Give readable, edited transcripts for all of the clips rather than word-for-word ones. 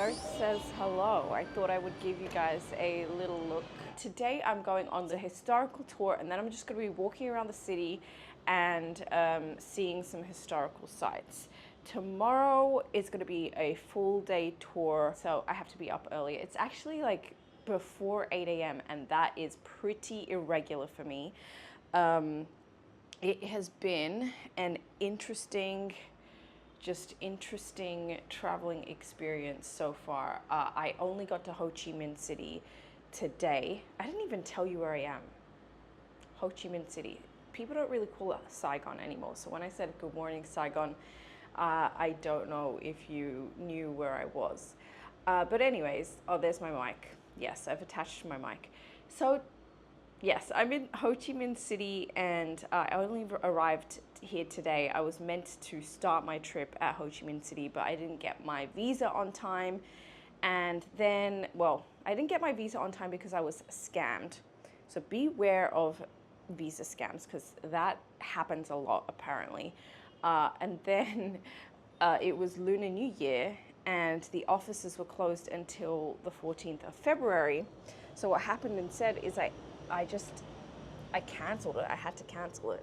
Earth says hello. I thought I would give you guys a little look. Today I'm going on the historical tour, and then I'm just going to be walking around the city and seeing some historical sites. Tomorrow is going to be a full day tour, so I have to be up early. It's actually like before 8 a.m. and that is pretty irregular for me. It has been an interesting traveling experience so far. I only got to Ho Chi Minh City today. I didn't even tell you where I am. Ho Chi Minh City. People don't really call it Saigon anymore. So when I said good morning Saigon, I don't know if you knew where I was. But anyways, oh, there's my mic. Yes, I've attached my mic. So yes, I'm in Ho Chi Minh City and I only arrived here today. I was meant to start my trip at Ho Chi Minh City, but I didn't get my visa on time. And then, well, I didn't get my visa on time because I was scammed. So beware of visa scams because that happens a lot apparently. And then it was Lunar New Year and the offices were closed until the 14th of February. So what happened instead is I canceled it. I had to cancel it,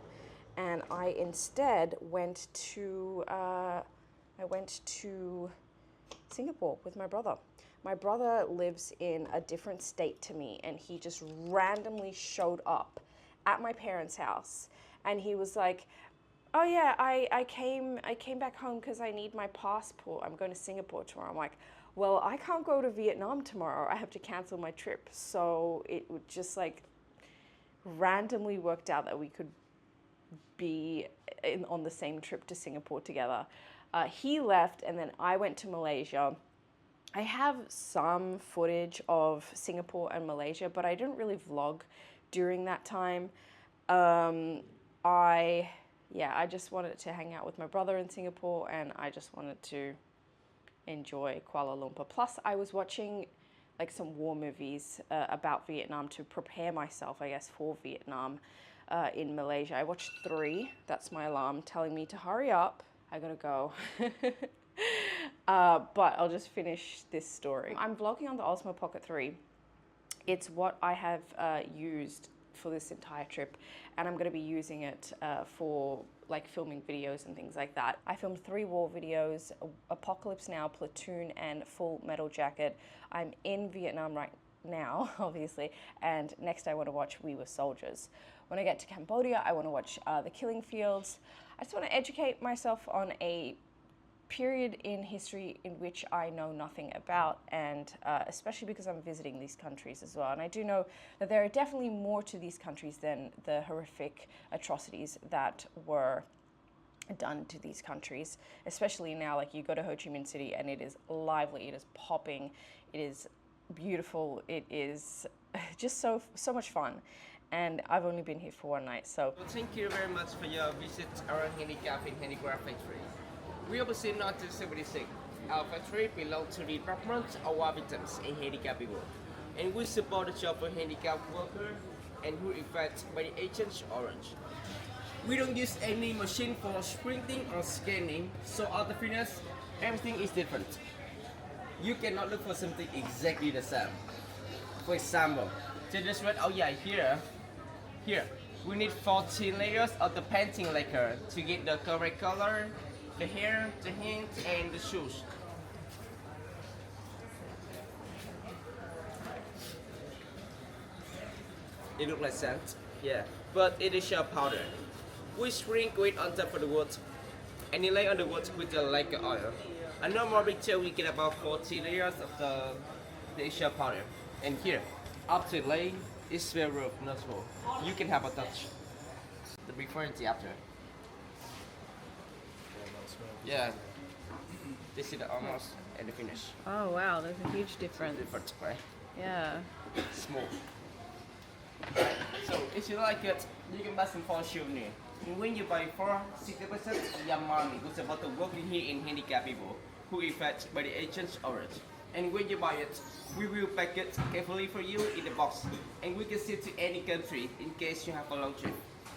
and I instead went to Singapore with my brother. My brother lives in a different state to me, and he just randomly showed up at my parents' house, and he was like, "Oh yeah, I came back home because I need my passport. I'm going to Singapore tomorrow." I'm like, "Well, I can't go to Vietnam tomorrow. I have to cancel my trip." So it would just like randomly worked out that we could be on the same trip to Singapore together. He left and then I went to Malaysia. I have some footage of Singapore and Malaysia, but I didn't really vlog during that time. I just wanted to hang out with my brother in Singapore and I just wanted to enjoy Kuala Lumpur. Plus I was watching like some war movies about Vietnam to prepare myself, I guess, for Vietnam in Malaysia. I watched 3. That's my alarm telling me to hurry up. I gotta go. But I'll just finish this story. I'm vlogging on the Osmo Pocket 3. It's what I have used for this entire trip, and I'm going to be using it for like filming videos and things like that. I filmed 3 war videos: Apocalypse Now, Platoon, and Full Metal Jacket. I'm in Vietnam right now, obviously, and next I want to watch We Were Soldiers. When I get to Cambodia, I want to watch The Killing Fields. I just want to educate myself on a period in history in which I know nothing about, and especially because I'm visiting these countries as well. And I do know that there are definitely more to these countries than the horrific atrocities that were done to these countries, especially now. Like, you go to Ho Chi Minh City and it is lively, it is popping, it is beautiful, it is just so much fun. And I've only been here for 1 night, so. Well, thank you very much for your visit our Handicap and Handicraft Factory. We are based in North 76. Our factory belongs to the Department of Habitants and Handicap people, and we support the job for handicapped workers and who are affected by the Agent Orange. We don't use any machine for printing or scanning, so out of finish, everything is different. You cannot look for something exactly the same. For example, to demonstrate, here, we need 14 layers of the painting lacquer to get the correct color, the hair, the hands, and the shoes. It looks like sand, yeah, but it is shell powder. We sprinkle it on top of the wood, and you lay on the wood with the lacquer oil. A normal picture we get about 40 layers of the shell powder. And here, after laying, it's very rough, not small. You can have a touch. The before and the after. Yeah, this is the almost and the finish. Oh wow, there's a huge difference. Different, right? Yeah. Small. Right. So if you like it, you can buy some for souvenir. And when you buy for 60% of your money goes about to working here in Handicap people who are affected by the Agent Orange. And when you buy it, we will pack it carefully for you in the box, and we can send to any country in case you have a long trip.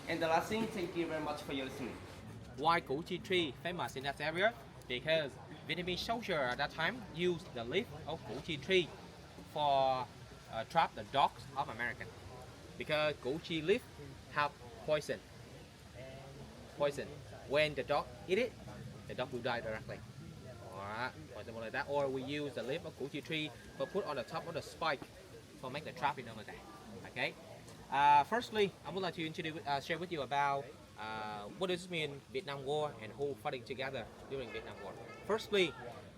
And the last thing, thank you very much for your listening. Why Củ Chi Tree famous in that area? Because Vietnamese soldier at that time used the leaf of củ chi tree for trap the dogs of American, because củ chi leaf have poison. When the dog eat it, the dog will die directly. Alright, or something like that. Or we use the leaf of củ chi tree for put on the top of the spike for make the trap in over there. Okay. Firstly, I would like to share with you about what does it mean Vietnam War and who fighting together during Vietnam War. Firstly,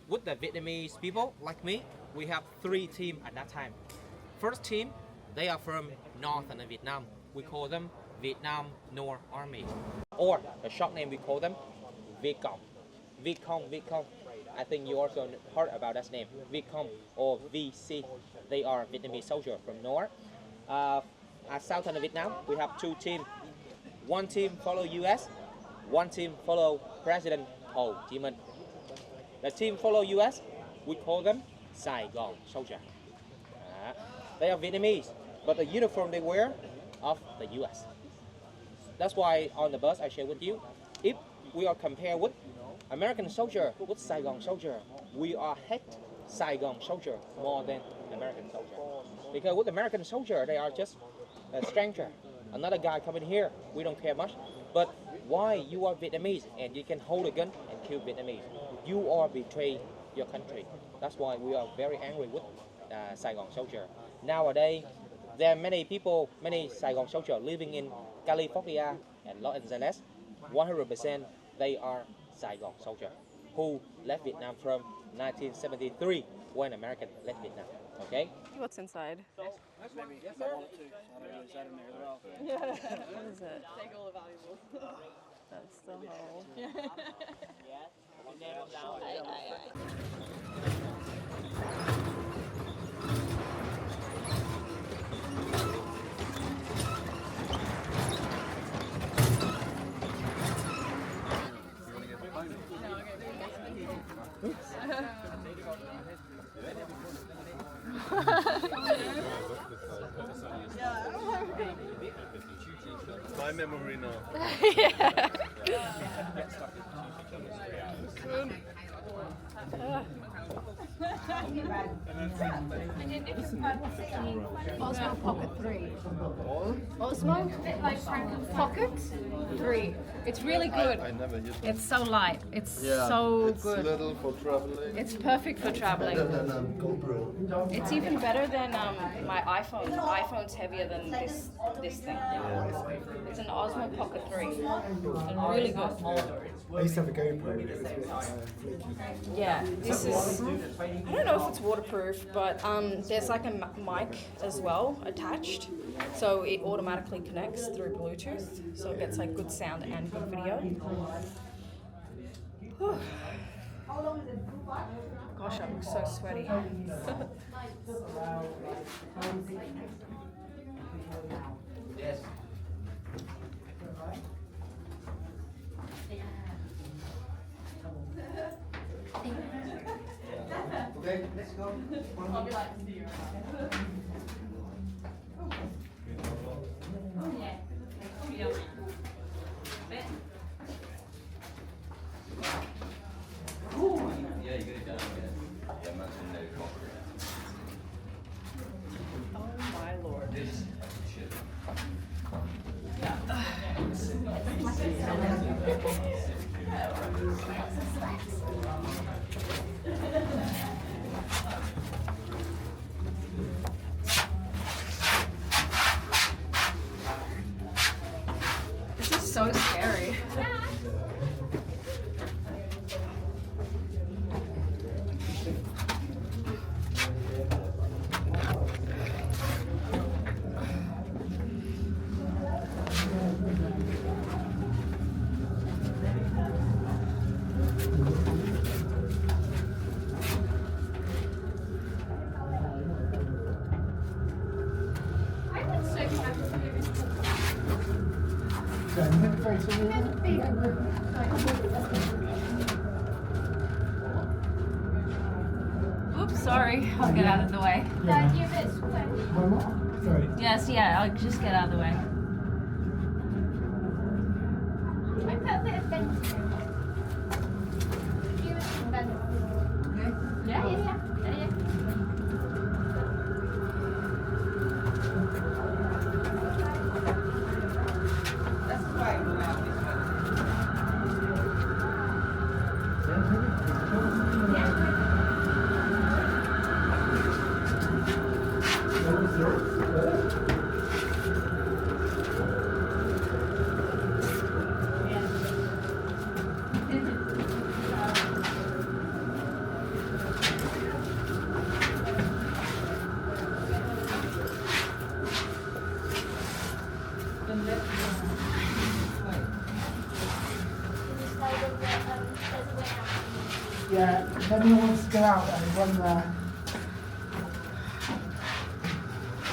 with the Vietnamese people like me, we have 3 teams at that time. First team, they are from northern Vietnam. We call them Vietnam North Army, or the short name we call them Vietcong. Vietcong. I think you also heard about that name, Vietcong or VC. They are Vietnamese soldiers from north. At southern Vietnam, we have 2 teams. One team follow US, one team follow President Ho Chi Minh. The team follow US, we call them Saigon soldier. They are Vietnamese, but the uniform they wear of the US. That's why on the bus I share with you, if we are compared with American soldier with Saigon soldier, we are hate Saigon soldier more than American soldier. Because with American soldier, they are just a stranger. Another guy coming here, we don't care much. But why you are Vietnamese and you can hold a gun and kill Vietnamese? You are betray your country. That's why we are very angry with Saigon soldier. Nowadays, there are many people, many Saigon soldiers living in California and Los Angeles. 100% they are Saigon soldier who left Vietnam from 1973 when American left Vietnam. Okay? What's inside? Maybe if I wanted to. I don't know, is that in there as well? Yeah. What is it? Take all the valuables. That's the hole. My memory now. Yeah. Osmo Pocket 3. Osmo Pocket 3. It's really good. I never used that. It's so light. It's Yeah, so it's good. little for traveling. It's perfect for traveling. Better than GoPro. It's even better than my iPhone. My iPhone's heavier than this thing. It's an Osmo Pocket 3. It's really good. I used to have a GoPro and it was a bit flaky. Yeah, this is, I don't know if it's waterproof, but there's like a mic as well attached. So it automatically connects through Bluetooth. So it gets like good sound and good video. Whew. Gosh, I'm so sweaty. Okay, let's go. Oh my lord. This is so scary. Oops, sorry. I'll get out of the way. Sorry. Yes, yeah, I'll just get out of the way. Yeah, if anyone wants to go out, there's one there.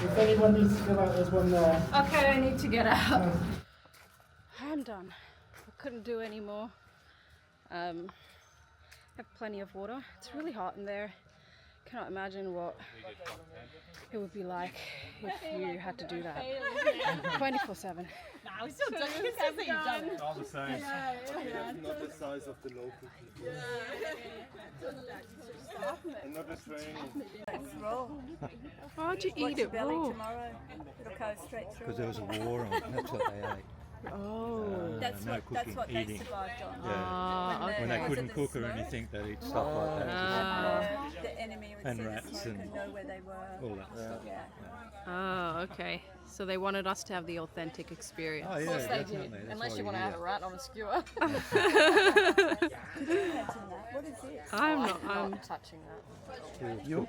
If anyone needs to go out, there's one there. Okay, I need to get out. I'm done. I couldn't do any more. Have plenty of water. It's really hot in there. Cannot imagine what it would be like if you had to do that 24/7. All the same. Not the size of the local people. And not as training. Why'd you eat it raw? It'll go straight through. Because there was a war on, that's what they ate. Oh. That's no what cooking, they eating. survived on. Yeah. Okay. When they Was couldn't it the cook or smoke? anything, they'd eat stuff like that. The enemy would And see rats the smoke and and know where they were. all that stuff. Yeah. Oh, okay. So they wanted us to have the authentic experience. Oh yeah, definitely. That's Unless why you want to you're have a here. rat on a skewer. Could you imagine that? What is this? I'm not touching that. You?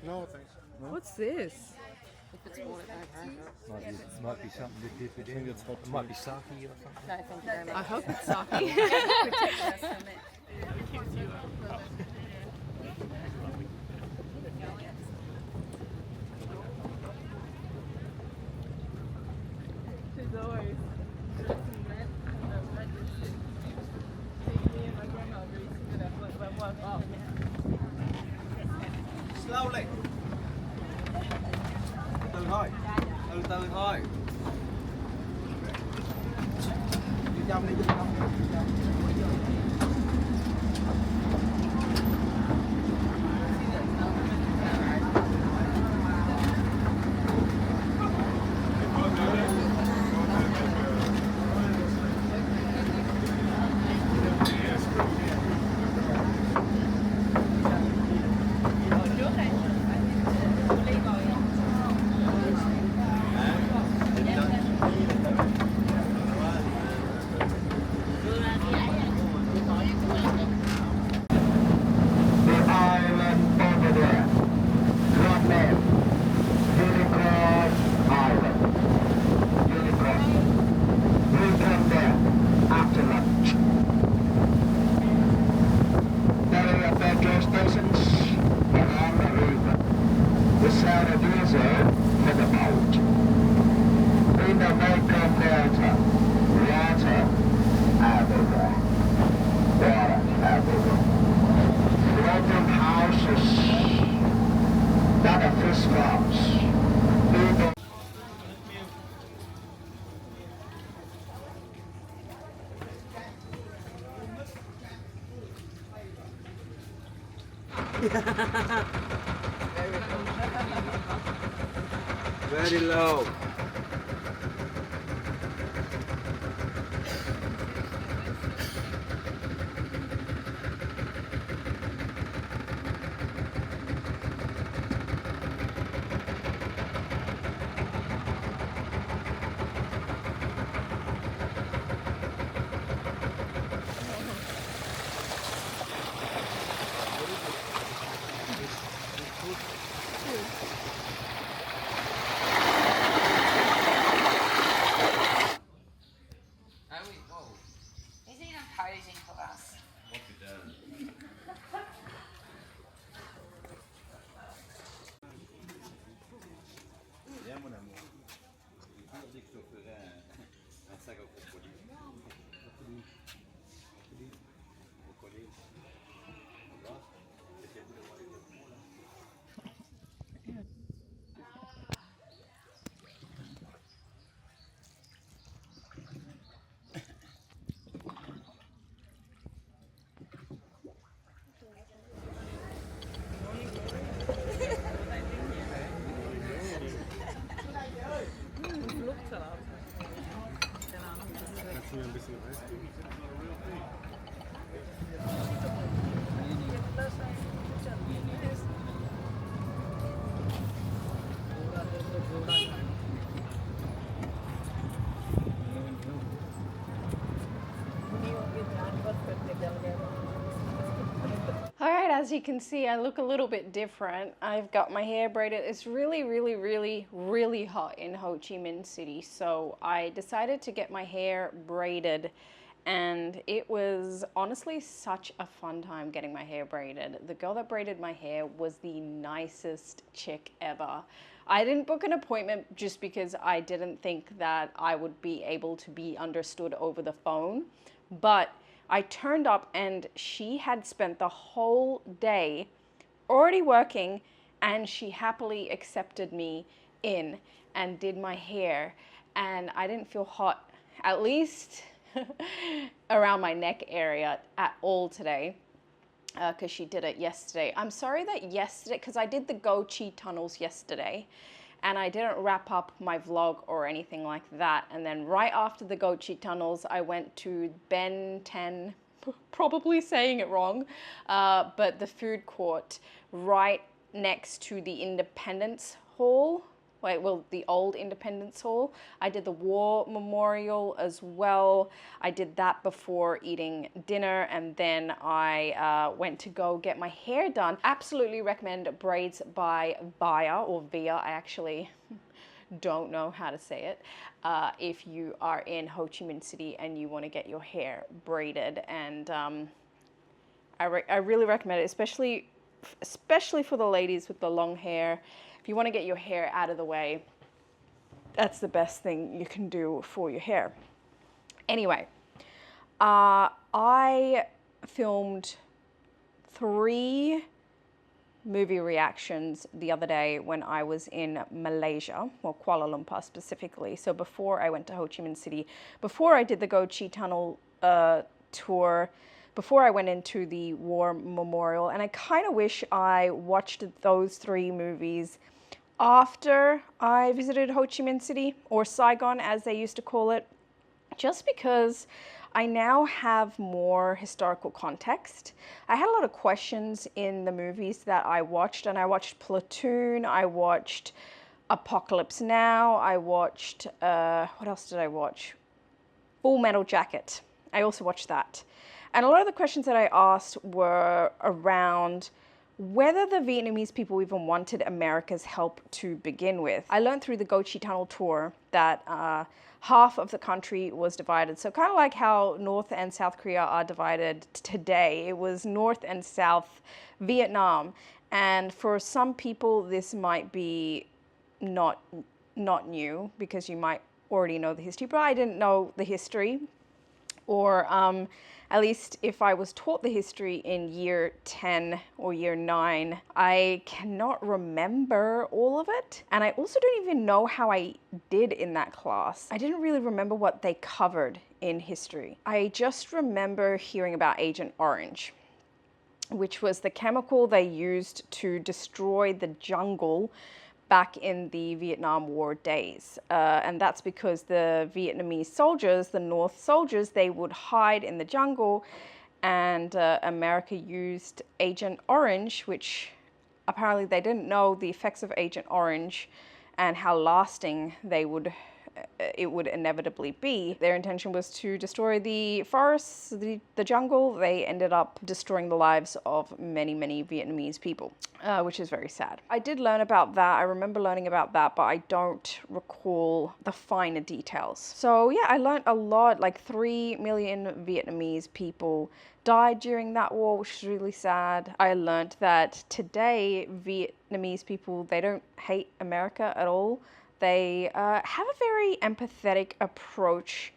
No, thanks. What's this? Might be something to dip it in. It might be sake or something. No, thank you very much. I hope it's sake. Protect us from it. Slowly. Từ thôi. Từ thôi. Đi trong đi trong. In the Mekong Delta, water everywhere. Water everywhere. Floating houses, that are fish farms. People very low. All right, as you can see, I look a little bit different. I've got my hair braided. It's really, really, really, really hot in Ho Chi Minh City, so I decided to get my hair braided, and it was honestly such a fun time getting my hair braided. The girl that braided my hair was the nicest chick ever. I didn't book an appointment just because I didn't think that I would be able to be understood over the phone, but I turned up and she had spent the whole day already working, and she happily accepted me in and did my hair, and I didn't feel hot, at least around my neck area at all today, because she did it yesterday. I'm sorry that yesterday, because I did the Go Chi tunnels yesterday, and I didn't wrap up my vlog or anything like that. And then right after the Go Chi tunnels, I went to Ben 10, probably saying it wrong, but the food court right next to the Independence Hall. The old Independence Hall. I did the War Memorial as well. I did that before eating dinner, and then I went to go get my hair done. Absolutely recommend braids by Via or Via. I actually don't know how to say it. If you are in Ho Chi Minh City and you want to get your hair braided, and I really recommend it, especially for the ladies with the long hair. If you want to get your hair out of the way, that's the best thing you can do for your hair. Anyway, I filmed 3 movie reactions the other day when I was in Malaysia, or Kuala Lumpur specifically. So before I went to Ho Chi Minh City, before I did the Go Chi Tunnel tour, before I went into the War Memorial, and I kind of wish I watched those 3 movies after I visited Ho Chi Minh City, or Saigon as they used to call it, just because I now have more historical context. I had a lot of questions in the movies that I watched, and I watched Platoon, I watched Apocalypse Now, I watched, what else did I watch? Full Metal Jacket. I also watched that. And a lot of the questions that I asked were around whether the Vietnamese people even wanted America's help to begin with. I learned through the Go Chi Tunnel tour that half of the country was divided. So kind of like how North and South Korea are divided today, it was North and South Vietnam. And for some people, this might be not new, because you might already know the history, but I didn't know the history. Or at least if I was taught the history in year 10 or year 9, I cannot remember all of it. And I also don't even know how I did in that class. I didn't really remember what they covered in history. I just remember hearing about Agent Orange, which was the chemical they used to destroy the jungle back in the Vietnam War days. And that's because the Vietnamese soldiers, the North soldiers, they would hide in the jungle, and America used Agent Orange, which apparently they didn't know the effects of Agent Orange and how lasting it would inevitably be. Their intention was to destroy the forests, the jungle. They ended up destroying the lives of many, many Vietnamese people, which is very sad. I did learn about that. I remember learning about that, but I don't recall the finer details. So yeah, I learned a lot. Like 3 million Vietnamese people died during that war, which is really sad. I learned that today Vietnamese people, they don't hate America at all. They have a very empathetic approach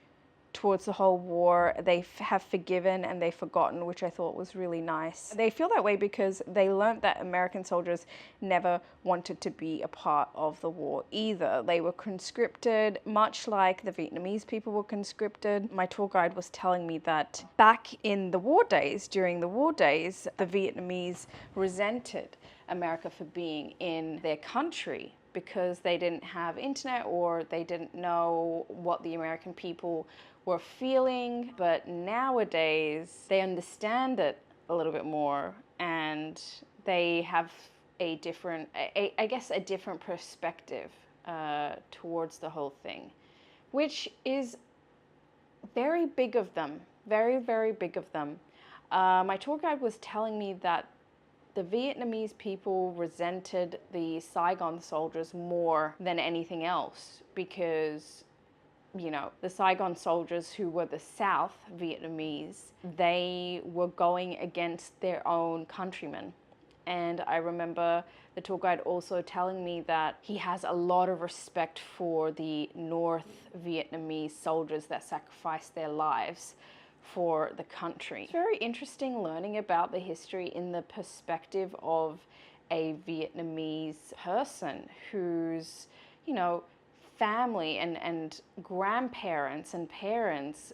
towards the whole war. They have forgiven and they've forgotten, which I thought was really nice. They feel that way because they learned that American soldiers never wanted to be a part of the war either. They were conscripted, much like the Vietnamese people were conscripted. My tour guide was telling me that back in the war days, during the war days, the Vietnamese resented America for being in their country because they didn't have internet or they didn't know what the American people were feeling. But nowadays they understand it a little bit more, and they have a different, I guess, a different perspective towards the whole thing, which is very big of them, very, very big of them. My tour guide was telling me that the Vietnamese people resented the Saigon soldiers more than anything else because, you know, the Saigon soldiers, who were the South Vietnamese, they were going against their own countrymen. And I remember the tour guide also telling me that he has a lot of respect for the North Vietnamese soldiers that sacrificed their lives for the country. It's very interesting learning about the history in the perspective of a Vietnamese person whose, you know, family and grandparents and parents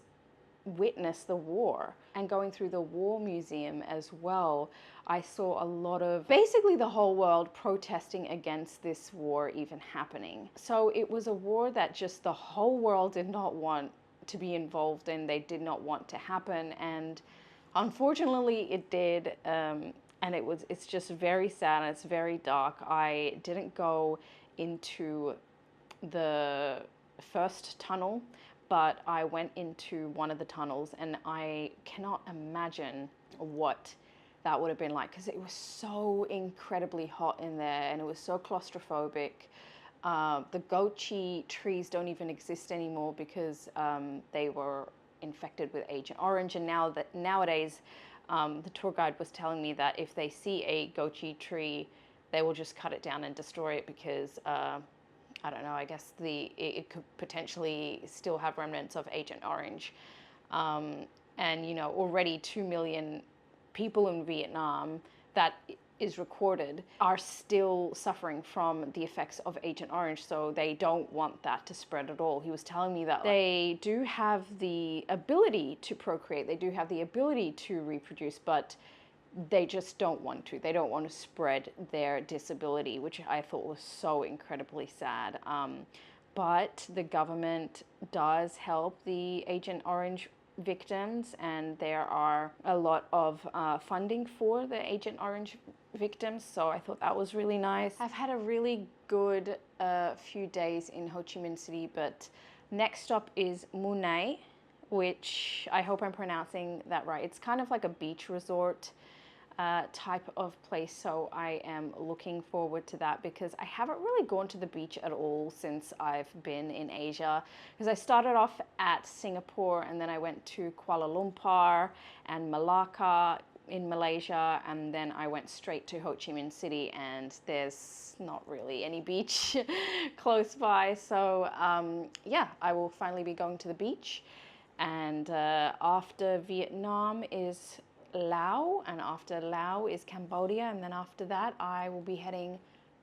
witnessed the war. And going through the war museum as well, I saw a lot of basically the whole world protesting against this war even happening. So it was a war that just the whole world did not want to be involved in. They did not want to happen, and unfortunately it did. And it's just very sad and it's very dark. I didn't go into the first tunnel, but I went into one of the tunnels, and I cannot imagine what that would have been like, because it was so incredibly hot in there and it was so claustrophobic. The goji trees don't even exist anymore because they were infected with Agent Orange, and nowadays the tour guide was telling me that if they see a goji tree, they will just cut it down and destroy it because I don't know, I guess it could potentially still have remnants of Agent Orange. And, you know, already 2 million people in Vietnam, that is recorded, are still suffering from the effects of Agent Orange, so they don't want that to spread at all. He was telling me that they do have the ability to procreate, they do have the ability to reproduce, but they just don't want to. They don't want to spread their disability, which I thought was so incredibly sad. But the government does help the Agent Orange victims, and there are a lot of funding for the Agent Orange victims, so I thought that was really nice. I've had a really good few days in Ho Chi Minh City, but next stop is Munai, which I hope I'm pronouncing that right. It's kind of like a beach resort type of place, so I am looking forward to that because I haven't really gone to the beach at all since I've been in Asia, because I started off at Singapore and then I went to Kuala Lumpur and Malacca in Malaysia, and then I went straight to Ho Chi Minh City, and there's not really any beach close by, so yeah, I will finally be going to the beach. And after Vietnam is Laos, and after Laos is Cambodia, and then after that I will be heading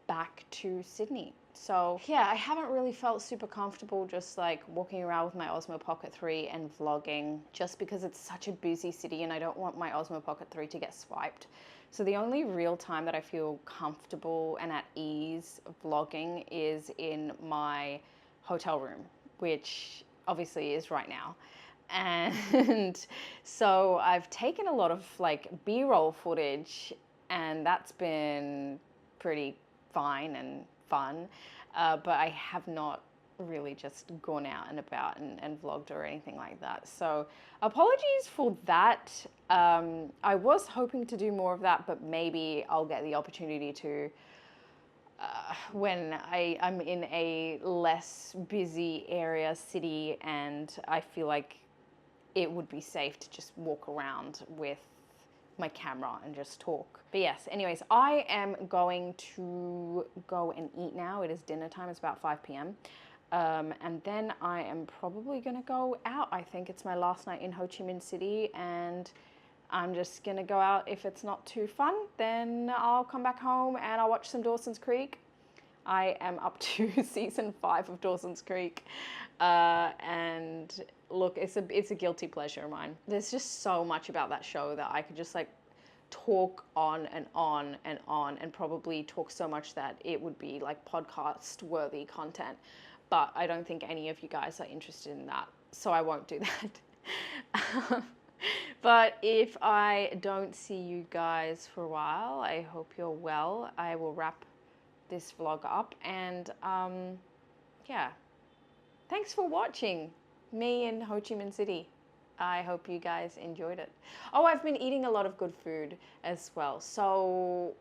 back to Sydney. So yeah, I haven't really felt super comfortable just like walking around with my Osmo Pocket 3 and vlogging, just because it's such a busy city and I don't want my Osmo Pocket 3 to get swiped. So the only real time that I feel comfortable and at ease vlogging is in my hotel room, which obviously is right now. And so I've taken a lot of like B-roll footage, and that's been pretty fine and fun, but I have not really just gone out and about and vlogged or anything like that. So apologies for that. I was hoping to do more of that, but maybe I'll get the opportunity to when I'm in a less busy area, city, and I feel like it would be safe to just walk around with my camera and just talk. But yes, anyways, I am going to go and eat now. It is dinner time, it's about 5 p.m. And then I am probably gonna go out. I think it's my last night in Ho Chi Minh City, and I'm just gonna go out. If it's not too fun, then I'll come back home and I'll watch some Dawson's Creek. I am up to season 5 of Dawson's Creek, and look, it's a guilty pleasure of mine. There's just so much about that show that I could just like talk on and on and on and probably talk so much that it would be like podcast worthy content. But I don't think any of you guys are interested in that, so I won't do that. But if I don't see you guys for a while, I hope you're well. I will wrap this vlog up, and yeah, thanks for watching me in Ho Chi Minh City. I hope you guys enjoyed it. Oh, I've been eating a lot of good food as well. So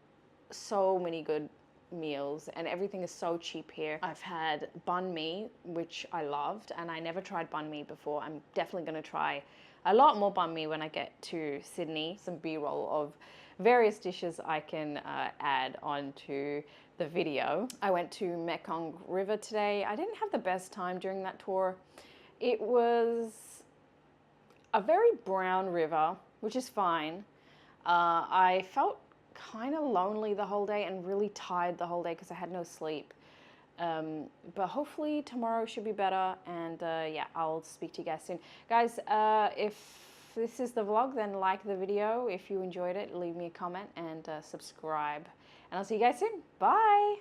many good meals, and everything is so cheap here. I've had banh mi, which I loved, and I never tried banh mi before. I'm definitely going to try a lot more banh mi when I get to Sydney. Some b-roll of various dishes I can add onto the video. I went to Mekong River today. I didn't have the best time during that tour. It was a very brown river, which is fine. I felt kind of lonely the whole day and really tired the whole day because I had no sleep. But hopefully tomorrow should be better, and yeah, I'll speak to you guys soon. Guys, if this is the vlog, then like the video. If you enjoyed it, leave me a comment and subscribe. And I'll see you guys soon. Bye!